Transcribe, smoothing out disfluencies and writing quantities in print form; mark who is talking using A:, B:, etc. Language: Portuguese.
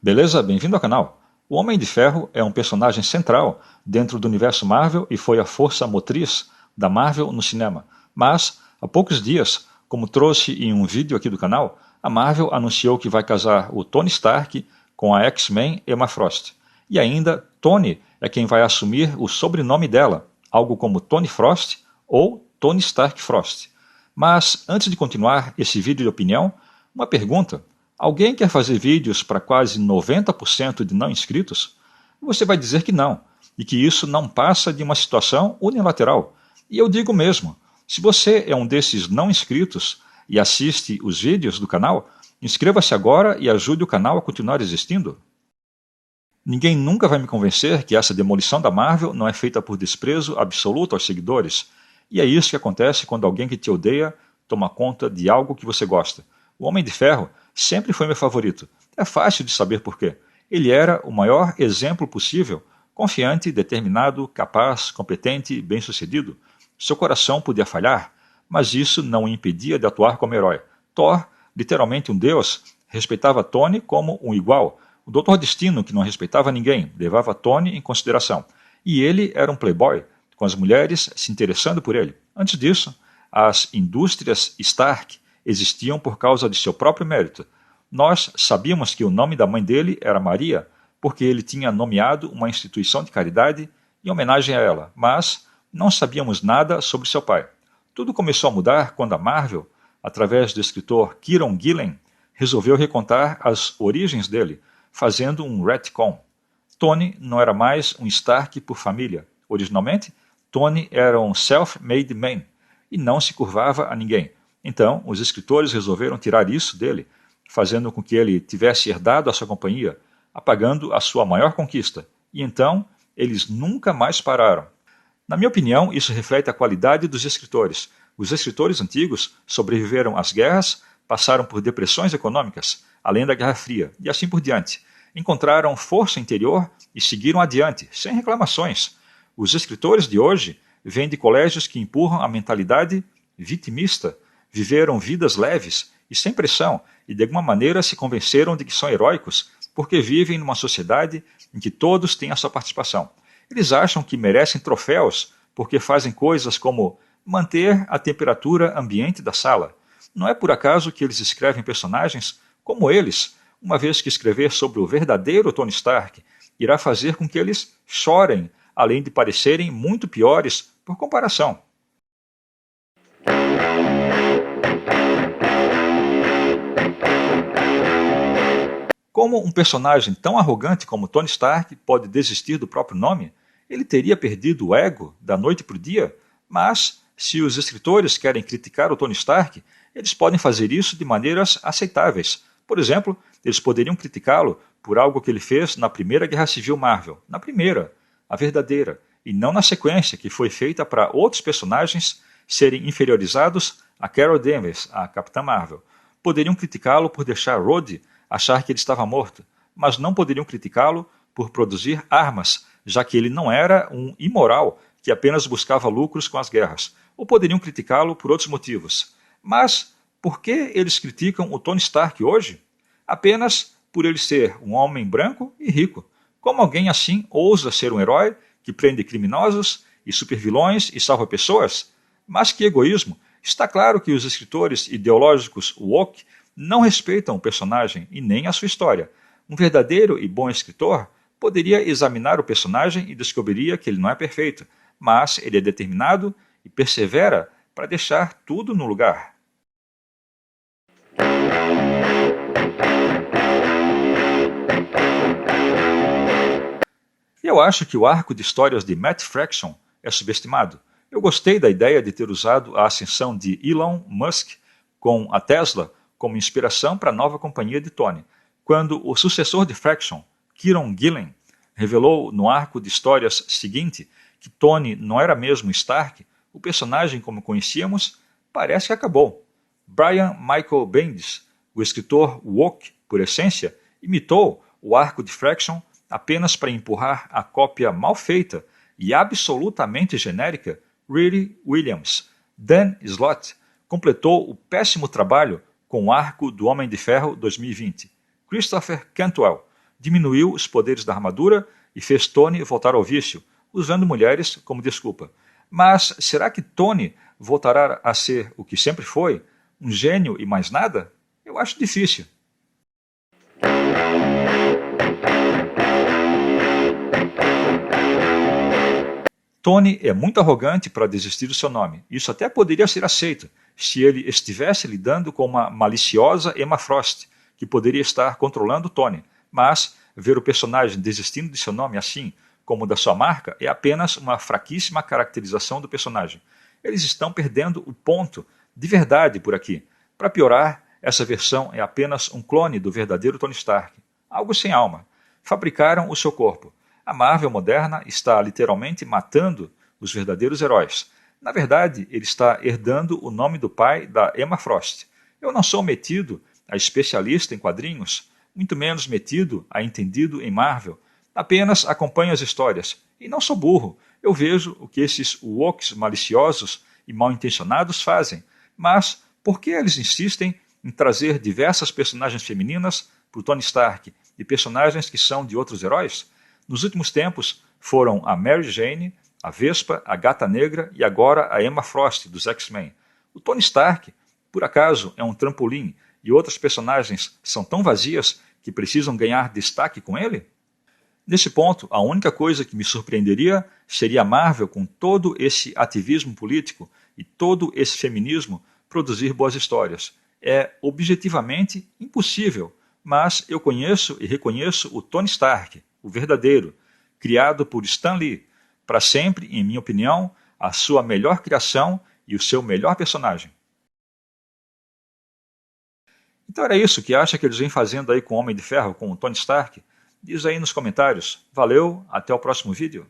A: Beleza? Bem-vindo ao canal. O Homem de Ferro é um personagem central dentro do universo Marvel e foi a força motriz da Marvel no cinema. Mas, há poucos dias, como trouxe em um vídeo aqui do canal, a Marvel anunciou que vai casar o Tony Stark com a X-Men Emma Frost. E ainda, Tony é quem vai assumir o sobrenome dela, algo como Tony Frost ou Tony Stark Frost. Mas, antes de continuar esse vídeo de opinião, uma pergunta. Alguém quer fazer vídeos para quase 90% de não inscritos? Você vai dizer que não, e que isso não passa de uma situação unilateral. E eu digo mesmo, se você é um desses não inscritos e assiste os vídeos do canal, inscreva-se agora e ajude o canal a continuar existindo. Ninguém nunca vai me convencer que essa demolição da Marvel não é feita por desprezo absoluto aos seguidores. E é isso que acontece quando alguém que te odeia toma conta de algo que você gosta. O Homem de Ferro sempre foi meu favorito. É fácil de saber por quê. Ele era o maior exemplo possível, confiante, determinado, capaz, competente e bem-sucedido. Seu coração podia falhar, mas isso não o impedia de atuar como herói. Thor, literalmente um deus, respeitava Tony como um igual. O Doutor Destino, que não respeitava ninguém, levava Tony em consideração. E ele era um playboy, com as mulheres se interessando por ele. Antes disso, as indústrias Stark existiam por causa de seu próprio mérito. Nós sabíamos que o nome da mãe dele era Maria, porque ele tinha nomeado uma instituição de caridade em homenagem a ela, mas não sabíamos nada sobre seu pai. Tudo começou a mudar quando a Marvel, através do escritor Kieron Gillen, resolveu recontar as origens dele, fazendo um retcon. Tony não era mais um Stark por família. Originalmente, Tony era um self-made man e não se curvava a ninguém. Então, os escritores resolveram tirar isso dele, fazendo com que ele tivesse herdado a sua companhia, apagando a sua maior conquista. E então, eles nunca mais pararam. Na minha opinião, isso reflete a qualidade dos escritores. Os escritores antigos sobreviveram às guerras, passaram por depressões econômicas, além da Guerra Fria, e assim por diante. Encontraram força interior e seguiram adiante, sem reclamações. Os escritores de hoje vêm de colégios que empurram a mentalidade vitimista, viveram vidas leves e sem pressão, e de alguma maneira se convenceram de que são heróicos, porque vivem numa sociedade em que todos têm a sua participação. Eles acham que merecem troféus porque fazem coisas como manter a temperatura ambiente da sala. Não é por acaso que eles escrevem personagens como eles, uma vez que escrever sobre o verdadeiro Tony Stark irá fazer com que eles chorem, além de parecerem muito piores por comparação. Como um personagem tão arrogante como Tony Stark pode desistir do próprio nome? Ele teria perdido o ego da noite para o dia? Mas, se os escritores querem criticar o Tony Stark, eles podem fazer isso de maneiras aceitáveis. Por exemplo, eles poderiam criticá-lo por algo que ele fez na Primeira Guerra Civil Marvel. Na primeira, a verdadeira, e não na sequência que foi feita para outros personagens serem inferiorizados a Carol Danvers, a Capitã Marvel. Poderiam criticá-lo por deixar Rhodey achar que ele estava morto, mas não poderiam criticá-lo por produzir armas, já que ele não era um imoral que apenas buscava lucros com as guerras. Ou poderiam criticá-lo por outros motivos. Mas por que eles criticam o Tony Stark hoje? Apenas por ele ser um homem branco e rico. Como alguém assim ousa ser um herói que prende criminosos e supervilões e salva pessoas? Mas que egoísmo! Está claro que os escritores ideológicos woke não respeitam o personagem e nem a sua história. Um verdadeiro e bom escritor poderia examinar o personagem e descobriria que ele não é perfeito, mas ele é determinado e persevera para deixar tudo no lugar. Eu acho que o arco de histórias de Matt Fraction é subestimado. Eu gostei da ideia de ter usado a ascensão de Elon Musk com a Tesla como inspiração para a nova companhia de Tony. Quando o sucessor de Fraction, Kieron Gillen, revelou no arco de histórias seguinte que Tony não era mesmo Stark, o personagem como conhecíamos parece que acabou. Brian Michael Bendis, o escritor woke por essência, imitou o arco de Fraction apenas para empurrar a cópia mal feita e absolutamente genérica Riri Williams. Dan Slott completou o péssimo trabalho com o arco do Homem de Ferro 2020. Christopher Cantwell diminuiu os poderes da armadura e fez Tony voltar ao vício, usando mulheres como desculpa. Mas será que Tony voltará a ser o que sempre foi, um gênio e mais nada? Eu acho difícil. Tony é muito arrogante para desistir do seu nome. Isso até poderia ser aceito se ele estivesse lidando com uma maliciosa Emma Frost, que poderia estar controlando Tony. Mas ver o personagem desistindo de seu nome assim, como da sua marca, é apenas uma fraquíssima caracterização do personagem. Eles estão perdendo o ponto de verdade por aqui. Para piorar, essa versão é apenas um clone do verdadeiro Tony Stark. Algo sem alma. Fabricaram o seu corpo. A Marvel moderna está literalmente matando os verdadeiros heróis. Na verdade, ele está herdando o nome do pai da Emma Frost. Eu não sou metido a especialista em quadrinhos, muito menos metido a entendido em Marvel. Apenas acompanho as histórias. E não sou burro. Eu vejo o que esses wokes maliciosos e mal intencionados fazem. Mas por que eles insistem em trazer diversas personagens femininas para o Tony Stark e personagens que são de outros heróis? Nos últimos tempos foram a Mary Jane, a Vespa, a Gata Negra e agora a Emma Frost, dos X-Men. O Tony Stark, por acaso, é um trampolim e outras personagens são tão vazias que precisam ganhar destaque com ele? Nesse ponto, a única coisa que me surpreenderia seria a Marvel, com todo esse ativismo político e todo esse feminismo, produzir boas histórias. É objetivamente impossível, mas eu conheço e reconheço o Tony Stark, o verdadeiro, criado por Stan Lee, para sempre, em minha opinião, a sua melhor criação e o seu melhor personagem. Então era isso que acha que eles vêm fazendo aí com o Homem de Ferro, com o Tony Stark? Diz aí nos comentários. Valeu, até o próximo vídeo.